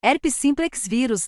Herpes simplex vírus.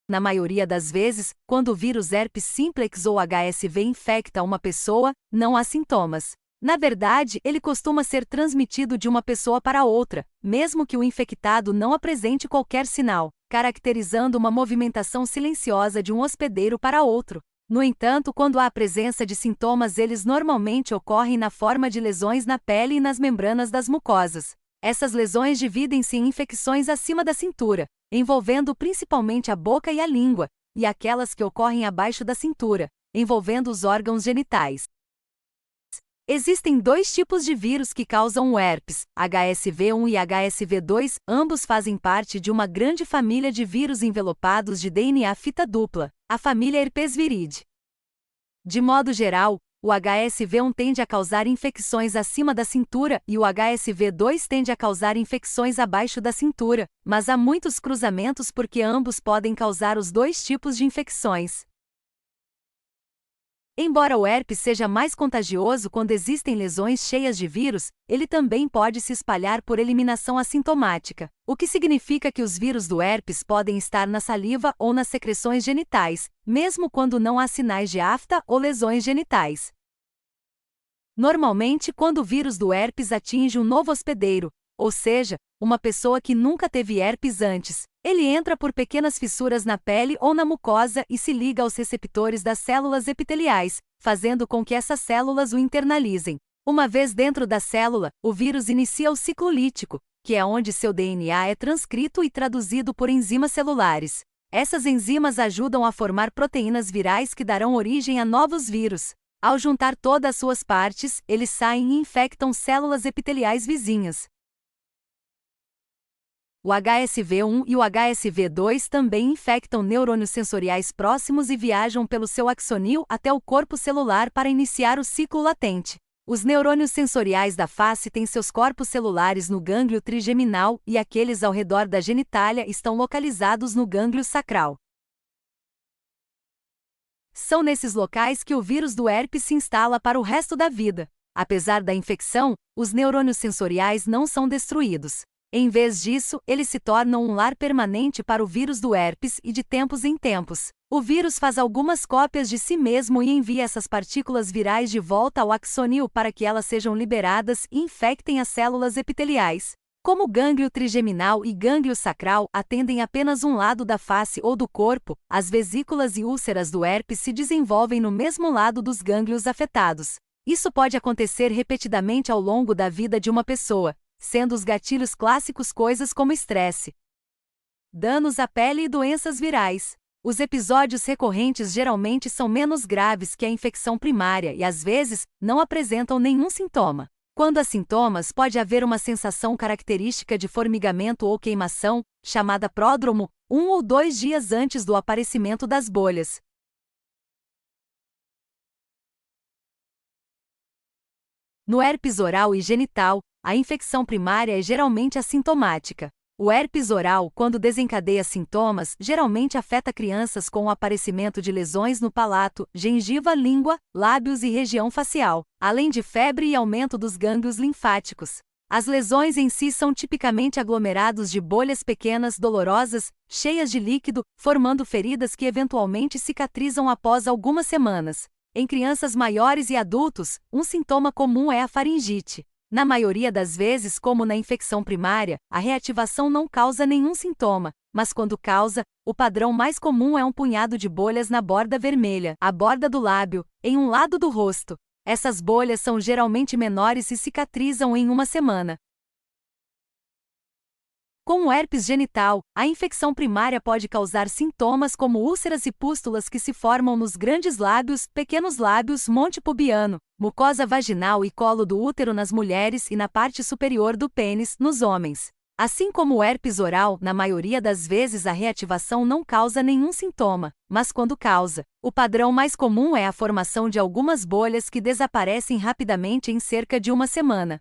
Na maioria das vezes, quando o vírus herpes simplex ou HSV infecta uma pessoa, não há sintomas. Na verdade, ele costuma ser transmitido de uma pessoa para outra, mesmo que o infectado não apresente qualquer sinal, caracterizando uma movimentação silenciosa de um hospedeiro para outro. No entanto, quando há a presença de sintomas, eles normalmente ocorrem na forma de lesões na pele e nas membranas das mucosas. Essas lesões dividem-se em infecções acima da cintura, envolvendo principalmente a boca e a língua, e aquelas que ocorrem abaixo da cintura, envolvendo os órgãos genitais. Existem dois tipos de vírus que causam o herpes, HSV1 e HSV2, ambos fazem parte de uma grande família de vírus envelopados de DNA fita dupla, a família Herpesviridae. De modo geral, o HSV1 tende a causar infecções acima da cintura e o HSV2 tende a causar infecções abaixo da cintura, mas há muitos cruzamentos porque ambos podem causar os dois tipos de infecções. Embora o herpes seja mais contagioso quando existem lesões cheias de vírus, ele também pode se espalhar por eliminação assintomática, o que significa que os vírus do herpes podem estar na saliva ou nas secreções genitais, mesmo quando não há sinais de afta ou lesões genitais. Normalmente, quando o vírus do herpes atinge um novo hospedeiro, ou seja, uma pessoa que nunca teve herpes antes, ele entra por pequenas fissuras na pele ou na mucosa e se liga aos receptores das células epiteliais, fazendo com que essas células o internalizem. Uma vez dentro da célula, o vírus inicia o ciclo lítico, que é onde seu DNA é transcrito e traduzido por enzimas celulares. Essas enzimas ajudam a formar proteínas virais que darão origem a novos vírus. Ao juntar todas as suas partes, eles saem e infectam células epiteliais vizinhas. O HSV1 e o HSV2 também infectam neurônios sensoriais próximos e viajam pelo seu axonil até o corpo celular para iniciar o ciclo latente. Os neurônios sensoriais da face têm seus corpos celulares no gânglio trigeminal e aqueles ao redor da genitália estão localizados no gânglio sacral. São nesses locais que o vírus do herpes se instala para o resto da vida. Apesar da infecção, os neurônios sensoriais não são destruídos. Em vez disso, eles se tornam um lar permanente para o vírus do herpes e de tempos em tempos, o vírus faz algumas cópias de si mesmo e envia essas partículas virais de volta ao axonil para que elas sejam liberadas e infectem as células epiteliais. Como o gânglio trigeminal e gânglio sacral atendem apenas um lado da face ou do corpo, as vesículas e úlceras do herpes se desenvolvem no mesmo lado dos gânglios afetados. Isso pode acontecer repetidamente ao longo da vida de uma pessoa, sendo os gatilhos clássicos coisas como estresse, danos à pele e doenças virais. Os episódios recorrentes geralmente são menos graves que a infecção primária e, às vezes, não apresentam nenhum sintoma. Quando há sintomas, pode haver uma sensação característica de formigamento ou queimação, chamada pródromo, 1 ou 2 dias antes do aparecimento das bolhas. No herpes oral e genital, a infecção primária é geralmente assintomática. O herpes oral, quando desencadeia sintomas, geralmente afeta crianças com o aparecimento de lesões no palato, gengiva, língua, lábios e região facial, além de febre e aumento dos gânglios linfáticos. As lesões em si são tipicamente aglomerados de bolhas pequenas, dolorosas, cheias de líquido, formando feridas que eventualmente cicatrizam após algumas semanas. Em crianças maiores e adultos, um sintoma comum é a faringite. Na maioria das vezes, como na infecção primária, a reativação não causa nenhum sintoma, mas quando causa, o padrão mais comum é um punhado de bolhas na borda vermelha, a borda do lábio, em um lado do rosto. Essas bolhas são geralmente menores e cicatrizam em uma semana. Com o herpes genital, a infecção primária pode causar sintomas como úlceras e pústulas que se formam nos grandes lábios, pequenos lábios, monte pubiano, mucosa vaginal e colo do útero nas mulheres e na parte superior do pênis nos homens. Assim como o herpes oral, na maioria das vezes a reativação não causa nenhum sintoma, mas quando causa, o padrão mais comum é a formação de algumas bolhas que desaparecem rapidamente em cerca de uma semana.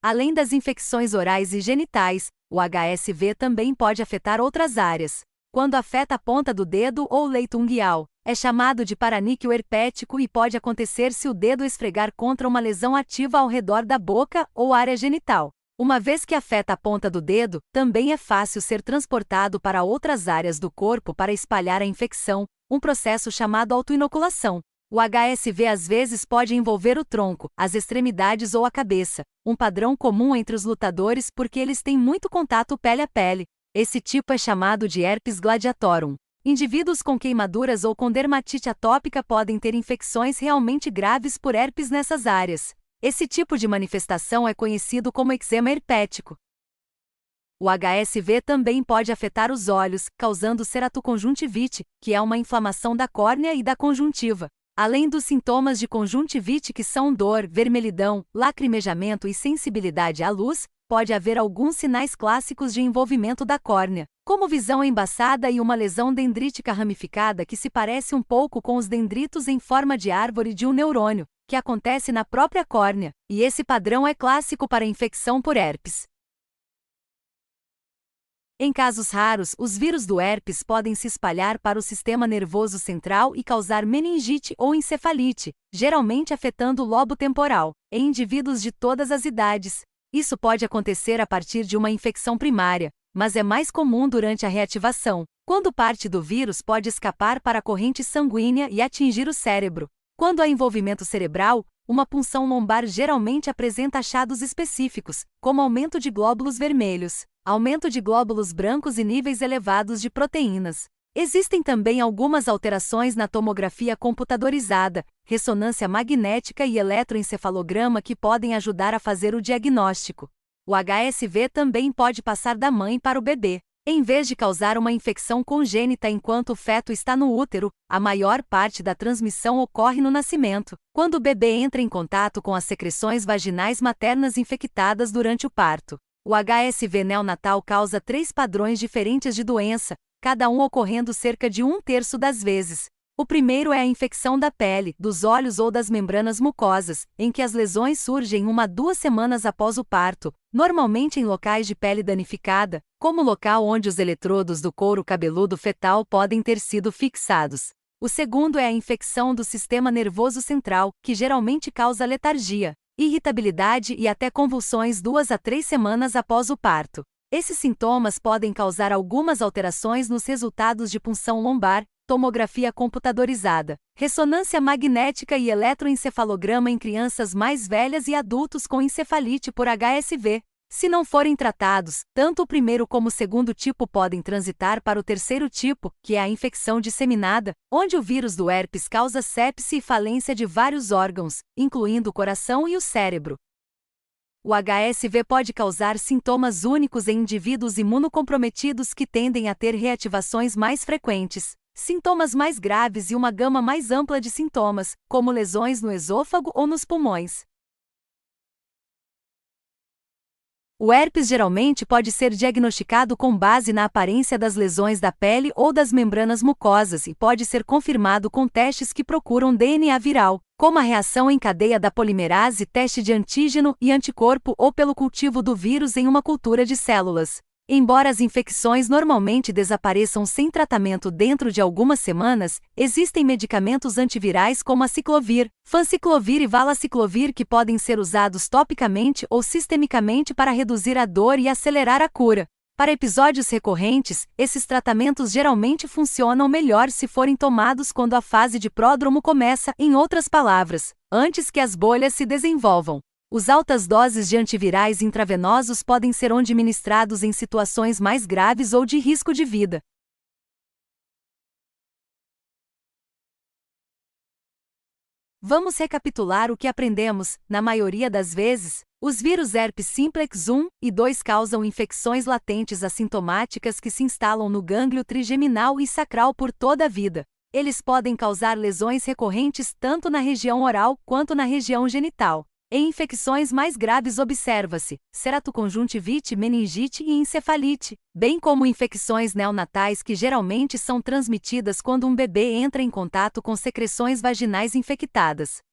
Além das infecções orais e genitais, o HSV também pode afetar outras áreas. Quando afeta a ponta do dedo ou leito unguial, é chamado de paraníquio herpético e pode acontecer se o dedo esfregar contra uma lesão ativa ao redor da boca ou área genital. Uma vez que afeta a ponta do dedo, também é fácil ser transportado para outras áreas do corpo para espalhar a infecção, um processo chamado autoinoculação. O HSV às vezes pode envolver o tronco, as extremidades ou a cabeça, um padrão comum entre os lutadores porque eles têm muito contato pele a pele. Esse tipo é chamado de herpes gladiatorum. Indivíduos com queimaduras ou com dermatite atópica podem ter infecções realmente graves por herpes nessas áreas. Esse tipo de manifestação é conhecido como eczema herpético. O HSV também pode afetar os olhos, causando ceratoconjuntivite, que é uma inflamação da córnea e da conjuntiva. Além dos sintomas de conjuntivite que são dor, vermelhidão, lacrimejamento e sensibilidade à luz, pode haver alguns sinais clássicos de envolvimento da córnea, como visão embaçada e uma lesão dendrítica ramificada que se parece um pouco com os dendritos em forma de árvore de um neurônio, que acontece na própria córnea, e esse padrão é clássico para infecção por herpes. Em casos raros, os vírus do herpes podem se espalhar para o sistema nervoso central e causar meningite ou encefalite, geralmente afetando o lobo temporal, em indivíduos de todas as idades. Isso pode acontecer a partir de uma infecção primária, mas é mais comum durante a reativação, quando parte do vírus pode escapar para a corrente sanguínea e atingir o cérebro. Quando há envolvimento cerebral, uma punção lombar geralmente apresenta achados específicos, como aumento de glóbulos vermelhos, aumento de glóbulos brancos e níveis elevados de proteínas. Existem também algumas alterações na tomografia computadorizada, ressonância magnética e eletroencefalograma que podem ajudar a fazer o diagnóstico. O HSV também pode passar da mãe para o bebê. Em vez de causar uma infecção congênita enquanto o feto está no útero, a maior parte da transmissão ocorre no nascimento, quando o bebê entra em contato com as secreções vaginais maternas infectadas durante o parto. O HSV neonatal causa 3 padrões diferentes de doença, cada um ocorrendo cerca de 1/3 das vezes. O primeiro é a infecção da pele, dos olhos ou das membranas mucosas, em que as lesões surgem 1 a 2 semanas após o parto, normalmente em locais de pele danificada, como o local onde os eletrodos do couro cabeludo fetal podem ter sido fixados. O segundo é a infecção do sistema nervoso central, que geralmente causa letargia, irritabilidade e até convulsões 2 a 3 semanas após o parto. Esses sintomas podem causar algumas alterações nos resultados de punção lombar, tomografia computadorizada, ressonância magnética e eletroencefalograma em crianças mais velhas e adultos com encefalite por HSV. Se não forem tratados, tanto o primeiro como o segundo tipo podem transitar para o terceiro tipo, que é a infecção disseminada, onde o vírus do herpes causa sepse e falência de vários órgãos, incluindo o coração e o cérebro. O HSV pode causar sintomas únicos em indivíduos imunocomprometidos que tendem a ter reativações mais frequentes, sintomas mais graves e uma gama mais ampla de sintomas, como lesões no esôfago ou nos pulmões. O herpes geralmente pode ser diagnosticado com base na aparência das lesões da pele ou das membranas mucosas e pode ser confirmado com testes que procuram DNA viral, como a reação em cadeia da polimerase, teste de antígeno e anticorpo ou pelo cultivo do vírus em uma cultura de células. Embora as infecções normalmente desapareçam sem tratamento dentro de algumas semanas, existem medicamentos antivirais como a ciclovir, fanciclovir e valaciclovir que podem ser usados topicamente ou sistemicamente para reduzir a dor e acelerar a cura. Para episódios recorrentes, esses tratamentos geralmente funcionam melhor se forem tomados quando a fase de pródromo começa, em outras palavras, antes que as bolhas se desenvolvam. As altas doses de antivirais intravenosos podem ser administrados em situações mais graves ou de risco de vida. Vamos recapitular o que aprendemos. Na maioria das vezes, os vírus herpes simplex 1 e 2 causam infecções latentes assintomáticas que se instalam no gânglio trigeminal e sacral por toda a vida. Eles podem causar lesões recorrentes tanto na região oral quanto na região genital. Em infecções mais graves observa-se ceratoconjuntivite, meningite e encefalite, bem como infecções neonatais que geralmente são transmitidas quando um bebê entra em contato com secreções vaginais infectadas.